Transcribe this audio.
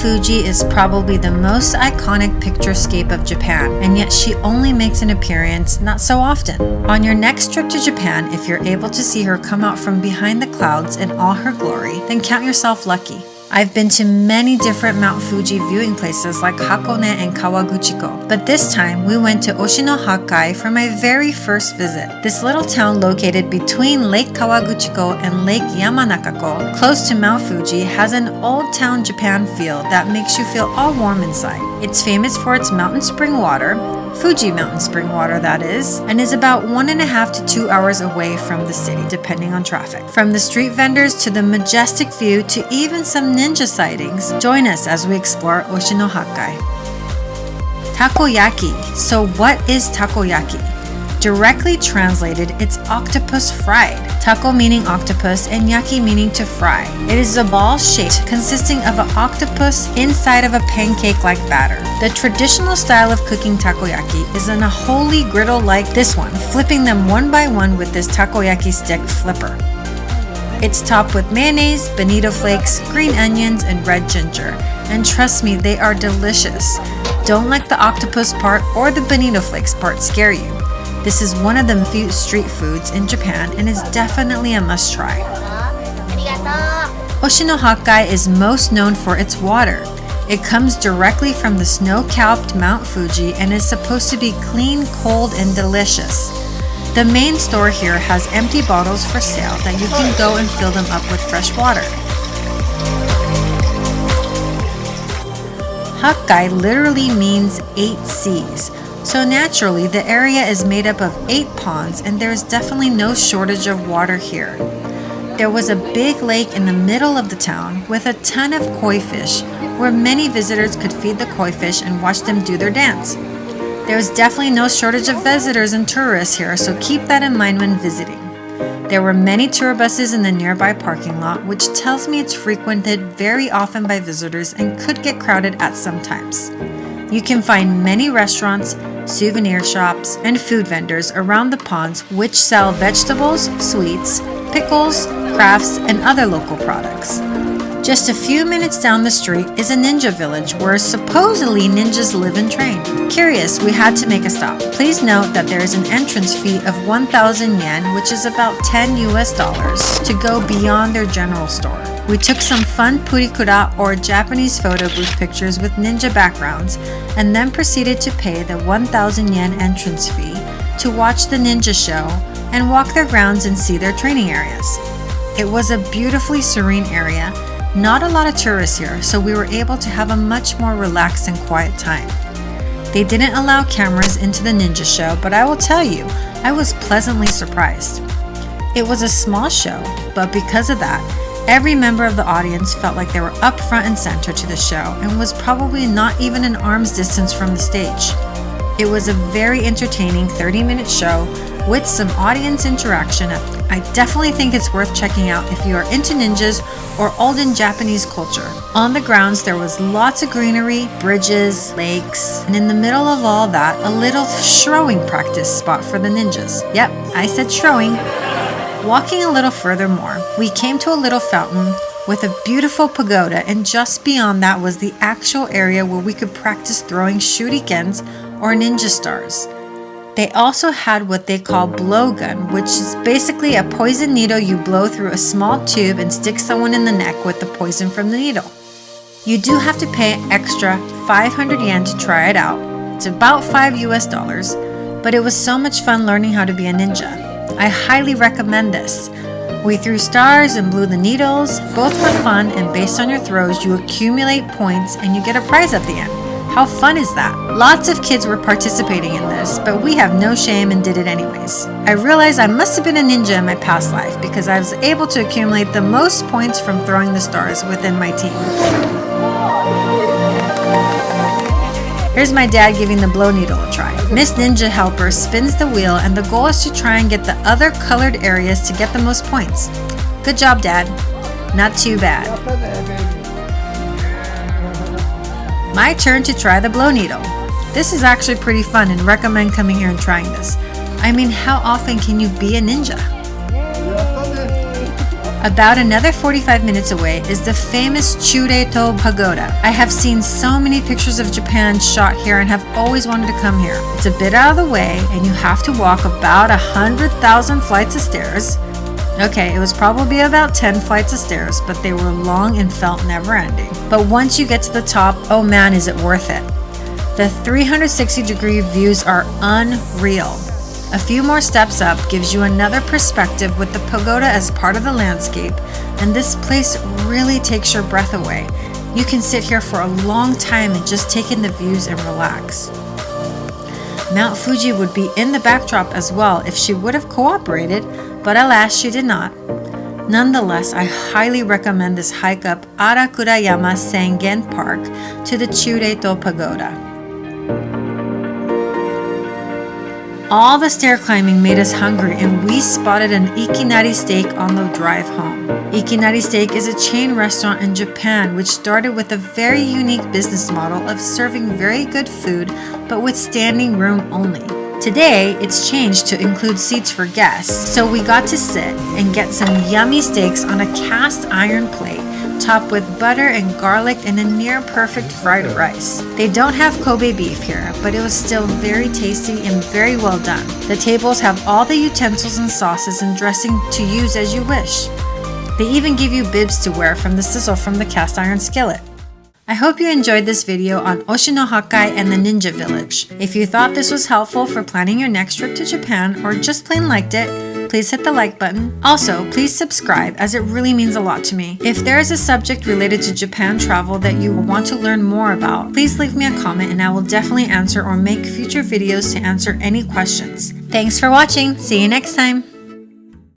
Fuji is probably the most iconic picturescape of Japan, and yet she only makes an appearance not so often. On your next trip to Japan, if you're able to see her come out from behind the clouds in all her glory, then count yourself lucky. I've been to many different Mt Fuji viewing places like Hakone and Kawaguchiko, but this time we went to Oshino Hakkai for my very first visit. This little town located between Lake Kawaguchiko and Lake Yamanakako, close to Mt Fuji, has an old town Japan feel that makes you feel all warm inside. It's famous for its mountain spring water, Fuji mountain spring water that is, and is about 1.5 to 2 hours away from the city, depending on traffic. From the street vendors to the majestic view to even some ninja sightings, join us as we explore Oshino Hakkai. Takoyaki. So what is takoyaki? Directly translated, it's octopus fried. Tako meaning octopus and yaki meaning to fry. It is a ball shaped consisting of an octopus inside of a pancake-like batter. The traditional style of cooking takoyaki is in a holy griddle like this one, flipping them one by one with this takoyaki stick flipper. It's topped with mayonnaise, bonito flakes, green onions, and red ginger. And trust me, they are delicious. Don't let the octopus part or the bonito flakes part scare you. This is one of the few street foods in Japan and is definitely a must-try. Oshino Hakkai is most known for its water. It comes directly from the snow-capped Mt Fuji and is supposed to be clean, cold, and delicious. The main store here has empty bottles for sale that you can go and fill them up with fresh water. Hakkai literally means 8 seas. So naturally, the area is made up of 8 ponds and there is definitely no shortage of water here. There was a big lake in the middle of the town with a ton of koi fish where many visitors could feed the koi fish and watch them do their dance. There is definitely no shortage of visitors and tourists here, so keep that in mind when visiting. There were many tour buses in the nearby parking lot, which tells me it's frequented very often by visitors and could get crowded at some times. You can find many restaurants, souvenir shops, and food vendors around the ponds which sell vegetables, sweets, pickles, crafts, and other local products. Just a few minutes down the street is a ninja village where supposedly ninjas live and train. Curious, we had to make a stop. Please note that there is an entrance fee of 1,000 yen, which is about $10 US, to go beyond their general store. We took some fun purikura or Japanese photo booth pictures with ninja backgrounds and then proceeded to pay the 1,000 yen entrance fee to watch the ninja show and walk their grounds and see their training areas. It was a beautifully serene area, not a lot of tourists here, so we were able to have a much more relaxed and quiet time. They didn't allow cameras into the ninja show, but I will tell you, I was pleasantly surprised. It was a small show, but because of that, every member of the audience felt like they were up front and center to the show and was probably not even an arm's distance from the stage. It was a very entertaining 30-minute show with some audience interaction. I definitely think it's worth checking out if you are into ninjas or olden Japanese culture. On the grounds there was lots of greenery, bridges, lakes, and in the middle of all that, a little throwing practice spot for the ninjas. Yep, I said throwing. Walking a little further more, we came to a little fountain with a beautiful pagoda, and just beyond that was the actual area where we could practice throwing shurikens or ninja stars. They also had what they call Blowgun, which is basically a poison needle you blow through a small tube and stick someone in the neck with the poison from the needle. You do have to pay extra 500 yen to try it out. It's about $5 US, but it was so much fun learning how to be a ninja. I highly recommend this. We threw stars and blew the needles. Both were fun, and based on your throws, you accumulate points and you get a prize at the end. How fun is that? Lots of kids were participating in this, but we have no shame and did it anyways. I realized I must have been a ninja in my past life because I was able to accumulate the most points from throwing the stars within my team. Here's my dad giving the blow needle a try. Miss Ninja Helper spins the wheel and the goal is to try and get the other colored areas to get the most points. Good job, Dad. Not too bad. My turn to try the blow needle. This is actually pretty fun and recommend coming here and trying this. I mean, how often can you be a ninja? About another 45 minutes away is the famous Chureito Pagoda. I have seen so many pictures of Japan shot here and have always wanted to come here. It's a bit out of the way and you have to walk about 100,000 flights of stairs. Okay, it was probably about 10 flights of stairs, but they were long and felt never ending. But once you get to the top, oh man, is it worth it. The 360-degree views are unreal. A few more steps up gives you another perspective with the pagoda as part of the landscape, and this place really takes your breath away. You can sit here for a long time and just take in the views and relax. Mt Fuji would be in the backdrop as well if she would have cooperated, but alas, she did not. Nonetheless, I highly recommend this hike up Arakurayama Sengen Park to the Chureito Pagoda. All the stair climbing made us hungry and we spotted an Iki Naughty Steak on the drive home. Iki Naughty Steak is a chain restaurant in Japan which started with a very unique business model of serving very good food but with standing room only. Today, it's changed to include seats for guests, so we got to sit and get some yummy steaks on a cast iron plate topped with butter and garlic and a near perfect fried rice. They don't have Kobe beef here, but it was still very tasty and very well done. The tables have all the utensils and sauces and dressing to use as you wish. They even give you bibs to wear from the sizzle from the cast iron skillet. I hope you enjoyed this video on Oshino Hakkai and the Ninja Village. If you thought this was helpful for planning your next trip to Japan or just plain liked it, please hit the like button. Also, please subscribe as it really means a lot to me. If there is a subject related to Japan travel that you want to learn more about, please leave me a comment and I will definitely answer or make future videos to answer any questions. Thanks for watching. See you next time.